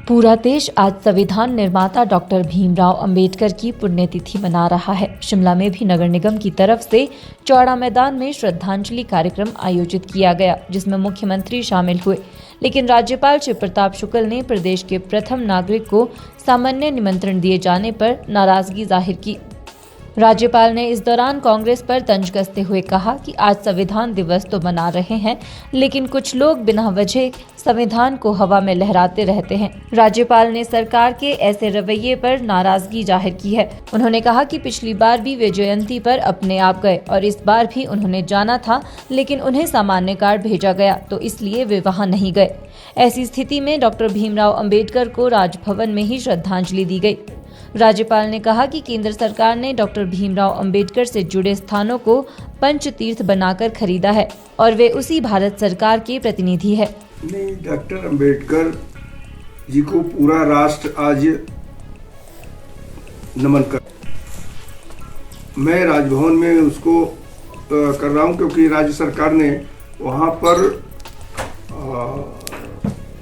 पूरा देश आज संविधान निर्माता डॉक्टर भीमराव अंबेडकर की पुण्यतिथि मना रहा है। शिमला में भी नगर निगम की तरफ से चौड़ा मैदान में श्रद्धांजलि कार्यक्रम आयोजित किया गया, जिसमें मुख्यमंत्री शामिल हुए। लेकिन राज्यपाल शिव प्रताप शुक्ल ने प्रदेश के प्रथम नागरिक को सामान्य निमंत्रण दिए जाने पर नाराजगी जाहिर की। राज्यपाल ने इस दौरान कांग्रेस पर तंज कसते हुए कहा कि आज संविधान दिवस तो मना रहे हैं, लेकिन कुछ लोग बिना वजह संविधान को हवा में लहराते रहते हैं। राज्यपाल ने सरकार के ऐसे रवैये पर नाराजगी जाहिर की है। उन्होंने कहा कि पिछली बार भी वे जयंती पर अपने आप गए और इस बार भी उन्होंने जाना था, लेकिन उन्हें सामान्य कार्ड भेजा गया तो इसलिए वे वहां नहीं गए। ऐसी स्थिति में डॉक्टर भीमराव अंबेडकर को राजभवन में ही श्रद्धांजलि दी गई। राज्यपाल ने कहा कि केंद्र सरकार ने डॉक्टर भीमराव अंबेडकर से जुड़े स्थानों को पंच तीर्थ बनाकर खरीदा है और वे उसी भारत सरकार के प्रतिनिधि है। डॉक्टर अंबेडकर जी को पूरा राष्ट्र आज नमन कर, मैं राजभवन में उसको कर रहा हूं, क्योंकि राज्य सरकार ने वहां पर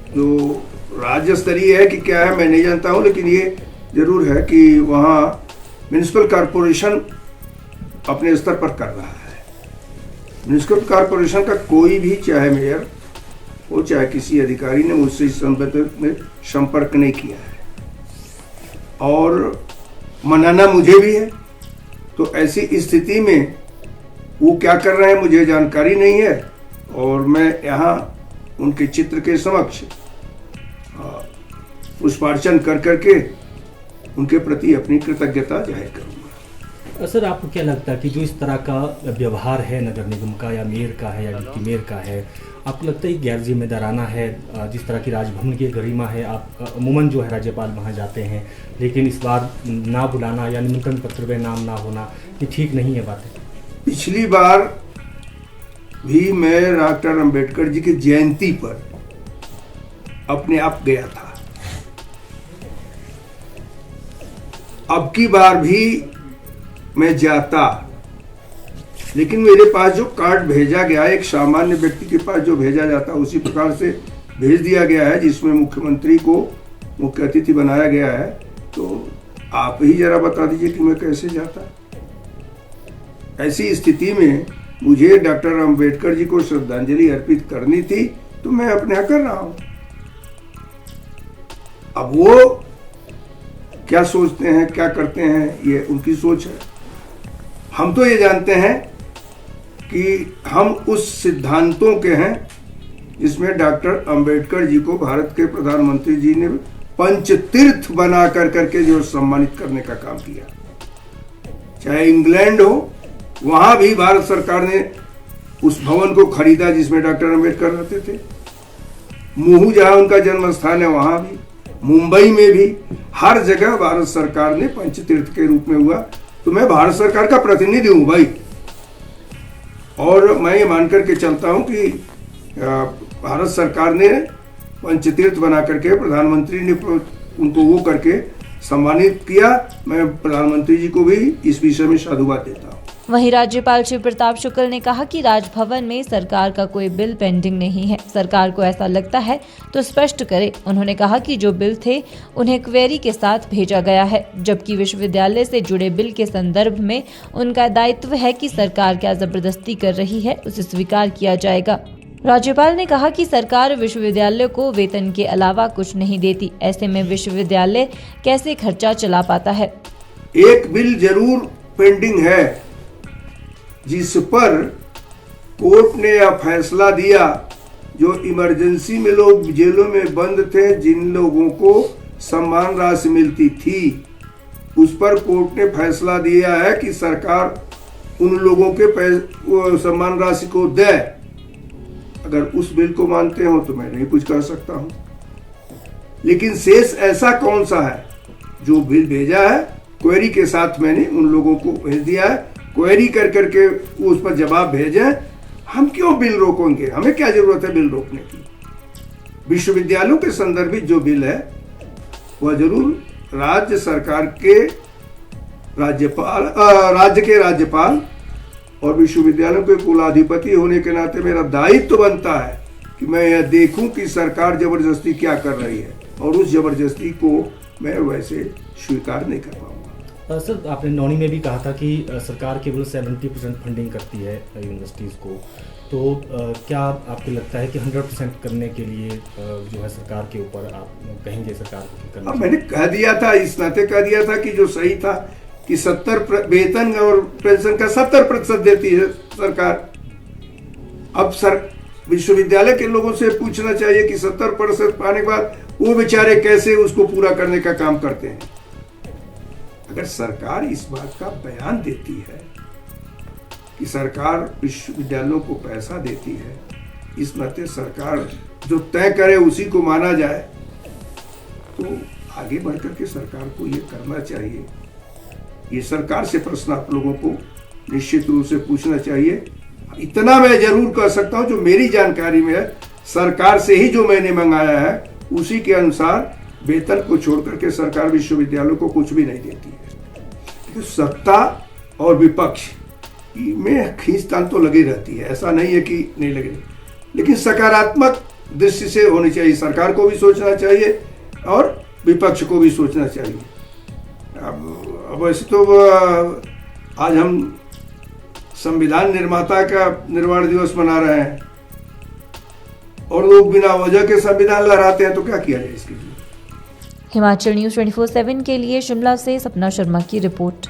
जो राज्य स्तरीय है कि क्या है मैं नहीं जानता हूं, लेकिन ये जरूर है कि वहाँ म्युनिसिपल कॉरपोरेशन अपने स्तर पर कर रहा है। म्युनिसिपल कॉरपोरेशन का कोई भी, चाहे मेयर हो चाहे किसी अधिकारी ने मुझसे इस संबंध में संपर्क नहीं किया है और मनाना मुझे भी है। तो ऐसी स्थिति में वो क्या कर रहे हैं मुझे जानकारी नहीं है और मैं यहाँ उनके चित्र के समक्ष पुष्पार्चन कर करके उनके प्रति अपनी कृतज्ञता जाहिर करूंगा। सर, आपको क्या लगता है कि जो इस तरह का व्यवहार है नगर निगम का या मेयर का है या डिप्टी मेयर का है, आपको लगता है गैर जिम्मेदाराना है? जिस तरह की राजभवन की गरिमा है, आप अमूमन जो है राज्यपाल वहाँ जाते हैं, लेकिन इस बार ना बुलाना या निमंत्रण पत्र में नाम ना होना, ये ठीक नहीं है बातें। पिछली बार भी मैं डॉक्टर अम्बेडकर जी की जयंती पर अपने आप गया था। अब की बार भी मैं जाता, लेकिन मेरे पास जो कार्ड भेजा गया, एक सामान्य व्यक्ति के पास जो भेजा जाता उसी प्रकार से भेज दिया गया है, जिसमें मुख्यमंत्री को मुख्य अतिथि बनाया गया है। तो आप ही जरा बता दीजिए कि मैं कैसे जाता। ऐसी स्थिति में मुझे डॉक्टर अंबेडकर जी को श्रद्धांजलि अर्पित करनी थी, तो मैं अपने यहाँ कर रहा हूं। अब वो क्या सोचते हैं, क्या करते हैं, ये उनकी सोच है। हम तो ये जानते हैं कि हम उस सिद्धांतों के हैं जिसमें डॉक्टर अंबेडकर जी को भारत के प्रधानमंत्री जी ने पंच तीर्थ बना करके जो सम्मानित करने का काम किया। चाहे इंग्लैंड हो, वहां भी भारत सरकार ने उस भवन को खरीदा जिसमें डॉक्टर अंबेडकर रहते थे। मुहू जहां उनका जन्म स्थान है, वहां भी, मुंबई में भी, हर जगह भारत सरकार ने पंचतीर्थ के रूप में हुआ। तो मैं भारत सरकार का प्रतिनिधि हूं भाई, और मैं ये मान करके चलता हूं कि भारत सरकार ने पंचतीर्थ बना करके प्रधानमंत्री ने उनको वो करके सम्मानित किया। मैं प्रधानमंत्री जी को भी इस विषय में साधुवाद देता हूं। वहीं राज्यपाल शिव प्रताप शुक्ल ने कहा कि राजभवन में सरकार का कोई बिल पेंडिंग नहीं है। सरकार को ऐसा लगता है तो स्पष्ट करे। उन्होंने कहा कि जो बिल थे उन्हें क्वेरी के साथ भेजा गया है, जबकि विश्वविद्यालय से जुड़े बिल के संदर्भ में उनका दायित्व है कि सरकार क्या जबरदस्ती कर रही है उसे स्वीकार किया जाएगा। राज्यपाल ने कहा कि सरकार विश्वविद्यालय को वेतन के अलावा कुछ नहीं देती, ऐसे में विश्वविद्यालय कैसे खर्चा चला पाता है। एक बिल जरूर पेंडिंग है जिस पर कोर्ट ने यह फैसला दिया, जो इमरजेंसी में लोग जेलों में बंद थे, जिन लोगों को सम्मान राशि मिलती थी, उस पर कोर्ट ने फैसला दिया है कि सरकार उन लोगों के सम्मान राशि को दे। अगर उस बिल को मानते हो तो मैं नहीं कुछ कर सकता हूं, लेकिन शेष ऐसा कौन सा है जो बिल भेजा है, क्वेरी के साथ मैंने उन लोगों को भेज दिया है। क्वेरी कर करके उस पर जवाब भेजें। हम क्यों बिल रोकेंगे, हमें क्या जरूरत है बिल रोकने की। विश्वविद्यालयों के संदर्भित जो बिल है वह जरूर राज्य सरकार के राज्य के राज्यपाल और विश्वविद्यालयों के कुलाधिपति होने के नाते मेरा दायित्व बनता है कि मैं यह देखूं कि सरकार जबरदस्ती क्या कर रही है। और उस जबरदस्ती को मैं वैसे स्वीकार नहीं कर पाऊंगा। सर, आपने नौनी में भी कहा था कि सरकार केवल 70% फंडिंग करती है यूनिवर्सिटीज़ को, तो क्या आपको लगता है कि 100% करने के लिए जो है सरकार के ऊपर आप कहेंगे सरकार को करना? मैंने कह दिया था, इस नाते कह दिया था कि जो सही था कि 70 वेतन और पेंशन का 70% देती है सरकार। अब विश्वविद्यालय के लोगों से पूछना चाहिए कि 70% पाने के बाद वो बेचारे कैसे उसको पूरा करने का काम करते हैं। अगर सरकार इस बात का बयान देती है कि सरकार विश्वविद्यालयों को पैसा देती है, इस नाते सरकार जो तय करे उसी को माना जाए, तो आगे बढ़कर के सरकार को ये करना चाहिए। ये सरकार से प्रश्न आप लोगों को निश्चित रूप से पूछना चाहिए। इतना मैं जरूर कह सकता हूं, जो मेरी जानकारी में है, सरकार से ही जो मैंने मंगाया है उसी के अनुसार वेतन को छोड़ करके सरकार विश्वविद्यालयों को कुछ भी नहीं देती है। तो सत्ता और विपक्ष में खींचतान तो लगी रहती है, ऐसा नहीं है कि नहीं लगी, लेकिन सकारात्मक दृष्टि से होनी चाहिए। सरकार को भी सोचना चाहिए और विपक्ष को भी सोचना चाहिए। अब वैसे तो आज हम संविधान निर्माता का निर्माण दिवस मना रहे हैं और लोग बिना वजह के संविधान लहराते हैं, तो क्या किया जाए इसके लिए? हिमाचल न्यूज़ 24/7 के लिए शिमला से सपना शर्मा की रिपोर्ट।